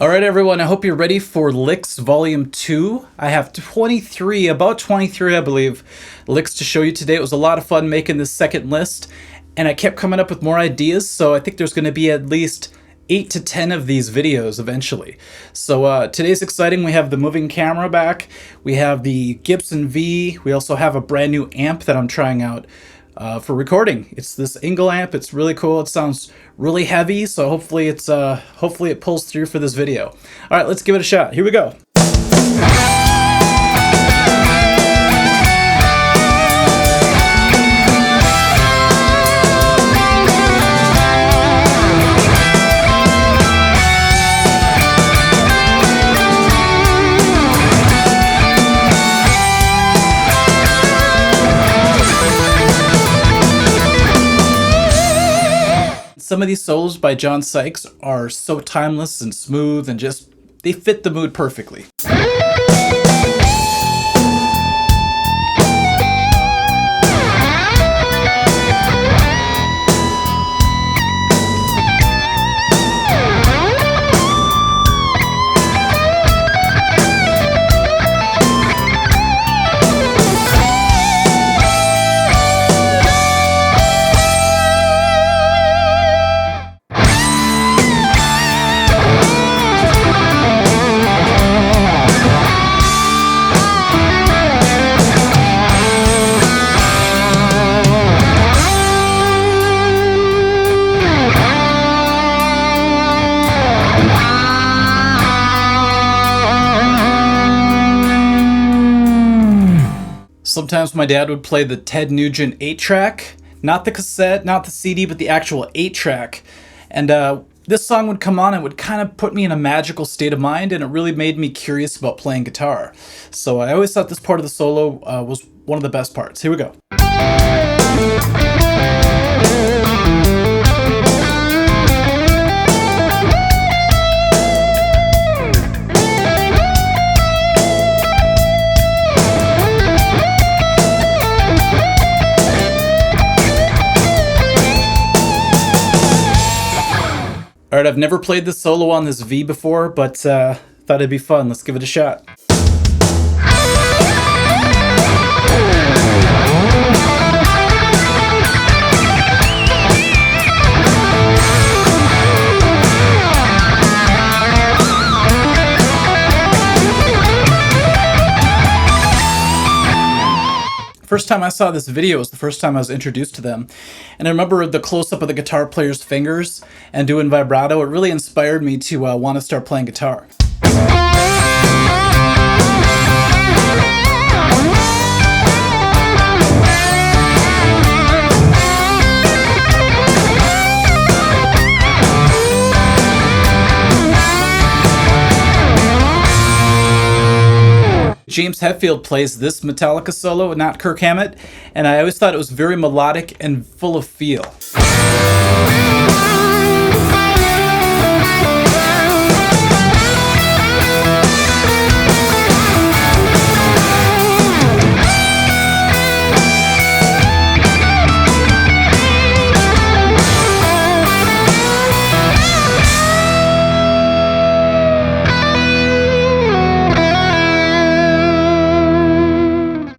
All right, everyone, I hope you're ready for LICKS Volume 2. I have about 23, I believe, licks to show you today. It was a lot of fun making this second list, and I kept coming up with more ideas, so I think there's going to be at least 8 to 10 of these videos eventually. So today's exciting. We have the moving camera back. We have the Gibson V. We also have a brand new amp that I'm trying out for recording. It's this Ingle amp. It's really cool. It sounds really heavy, so hopefully it pulls through for this video. All right, let's give it a shot. Here we go. Some of these solos by John Sykes are so timeless and smooth and just, they fit the mood perfectly. Sometimes my dad would play the Ted Nugent 8-track, not the cassette, not the CD, but the actual 8-track. And this song would come on and would kind of put me in a magical state of mind, and it really made me curious about playing guitar. So I always thought this part of the solo was one of the best parts. Here we go. All right, I've never played this solo on this V before, but thought it'd be fun. Let's give it a shot. First time I saw this video was the first time I was introduced to them, and I remember the close-up of the guitar player's fingers and doing vibrato. It really inspired me to want to start playing guitar. James Hetfield plays this Metallica solo, not Kirk Hammett, and I always thought it was very melodic and full of feel.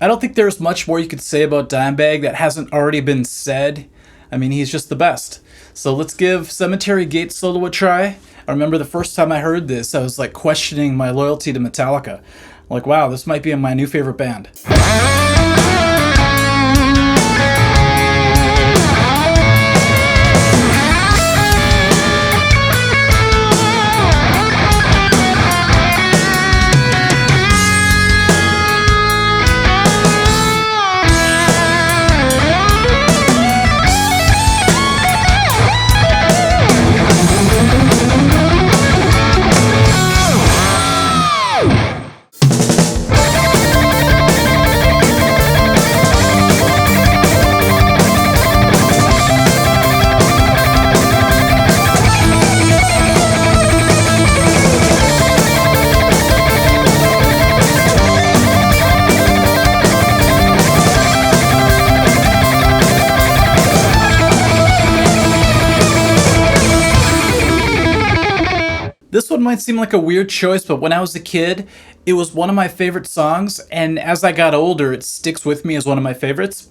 I don't think there's much more you could say about Dimebag that hasn't already been said. I mean, he's just the best. So let's give Cemetery Gates solo a try. I remember the first time I heard this, I was like questioning my loyalty to Metallica. Like, wow, this might be my new favorite band. one might seem like a weird choice, but when I was a kid, it was one of my favorite songs, and as I got older, it sticks with me as one of my favorites.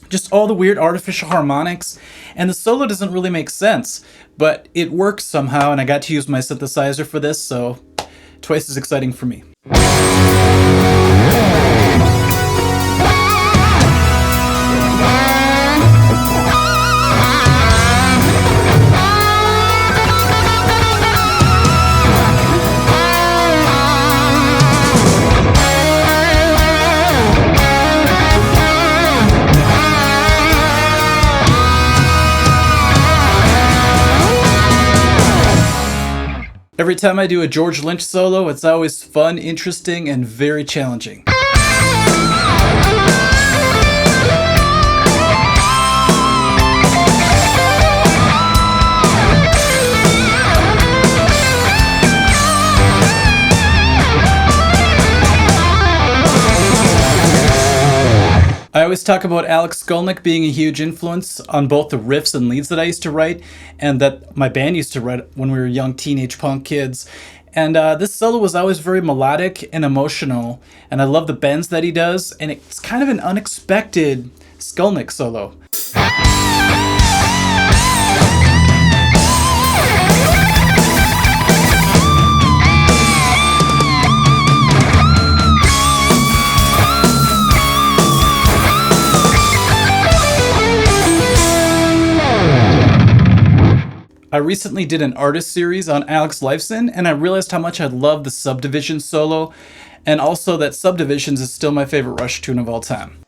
Just all the weird artificial harmonics, and the solo doesn't really make sense, but it works somehow, and I got to use my synthesizer for this, so twice as exciting for me. Every time I do a George Lynch solo, it's always fun, interesting, and very challenging. I always talk about Alex Skolnick being a huge influence on both the riffs and leads that I used to write, and that my band used to write when we were young teenage punk kids. And this solo was always very melodic and emotional, and I love the bends that he does, and it's kind of an unexpected Skolnick solo. I recently did an artist series on Alex Lifeson, and I realized how much I love the Subdivision solo, and also that Subdivisions is still my favorite Rush tune of all time.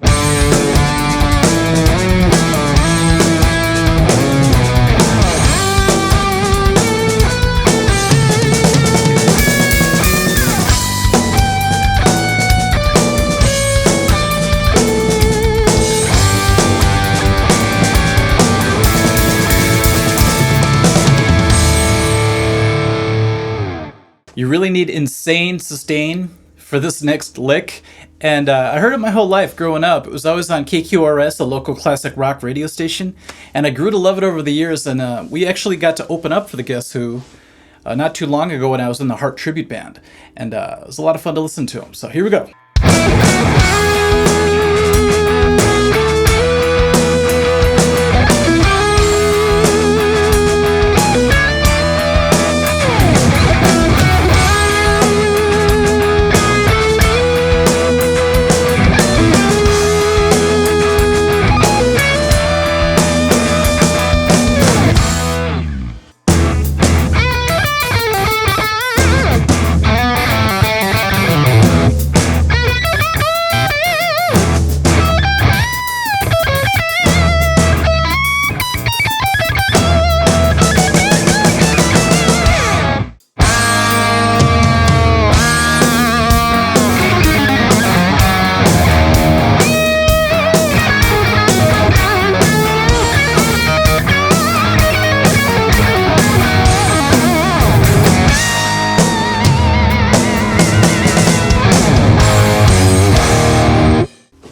You really need insane sustain for this next lick, and I heard it my whole life growing up. It was always on KQRS, a local classic rock radio station, and I grew to love it over the years, and we actually got to open up for the Guess Who not too long ago when I was in the Heart Tribute Band, and it was a lot of fun to listen to them. So here we go.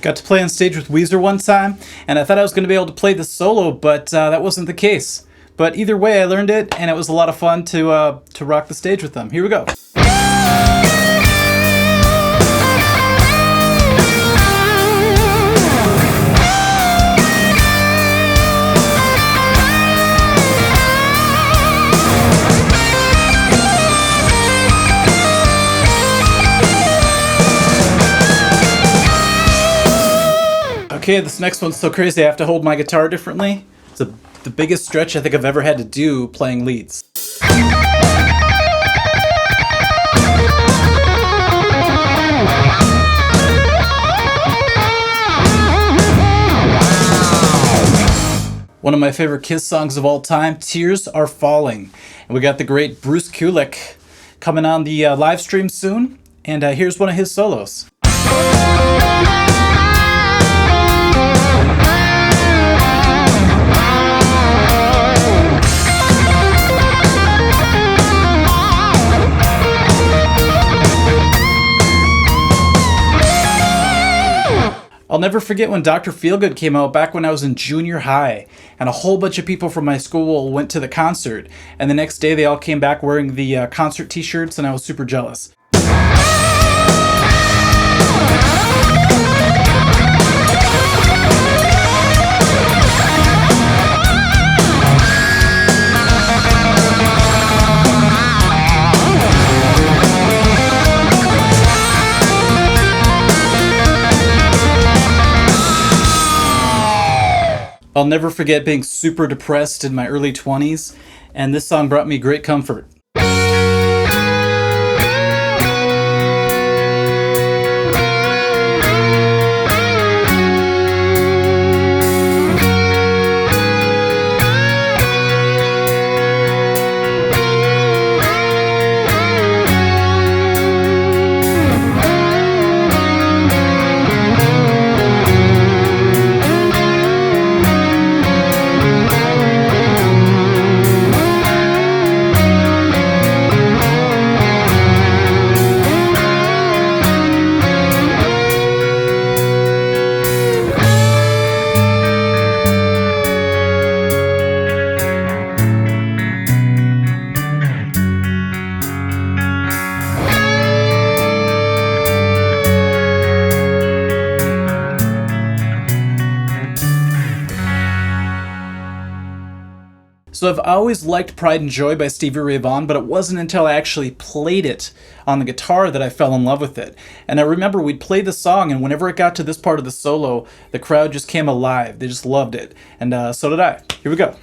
Got to play on stage with Weezer one time, and I thought I was going to be able to play the solo, but that wasn't the case. But either way, I learned it, and it was a lot of fun to rock the stage with them. Here we go. Okay, this next one's so crazy I have to hold my guitar differently. It's the biggest stretch I think I've ever had to do playing leads. One of my favorite Kiss songs of all time, Tears Are Falling. And we got the great Bruce Kulick coming on the live stream soon, and here's one of his solos. I'll never forget when Dr. Feelgood came out back when I was in junior high, and a whole bunch of people from my school went to the concert, and the next day they all came back wearing the concert t-shirts, and I was super jealous. I'll never forget being super depressed in my early 20s, and this song brought me great comfort. So I've always liked Pride and Joy by Stevie Ray Vaughan, but it wasn't until I actually played it on the guitar that I fell in love with it. And I remember we'd play the song, and whenever it got to this part of the solo, the crowd just came alive. They just loved it. And so did I. Here we go.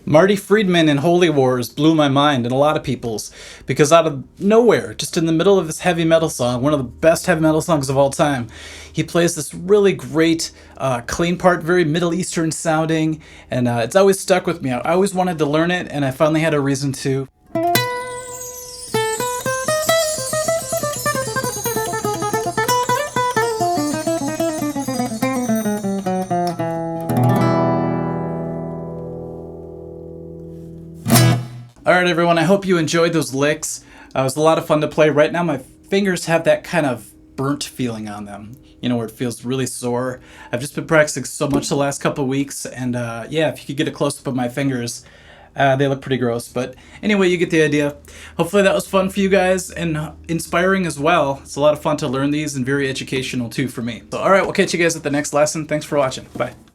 Marty Friedman in Holy Wars blew my mind and a lot of people's, because out of nowhere, just in the middle of this heavy metal song, one of the best heavy metal songs of all time, he plays this really great clean part, very Middle Eastern sounding, and it's always stuck with me. I always wanted to learn it, and I finally had a reason to. Alright everyone, I hope you enjoyed those licks. It was a lot of fun to play. Right now my fingers have that kind of burnt feeling on them, you know, where it feels really sore. I've just been practicing so much the last couple of weeks, and yeah, if you could get a close-up of my fingers, they look pretty gross. But anyway, you get the idea. Hopefully that was fun for you guys, and inspiring as well. It's a lot of fun to learn these, and very educational too for me. So alright, we'll catch you guys at the next lesson. Thanks for watching. Bye.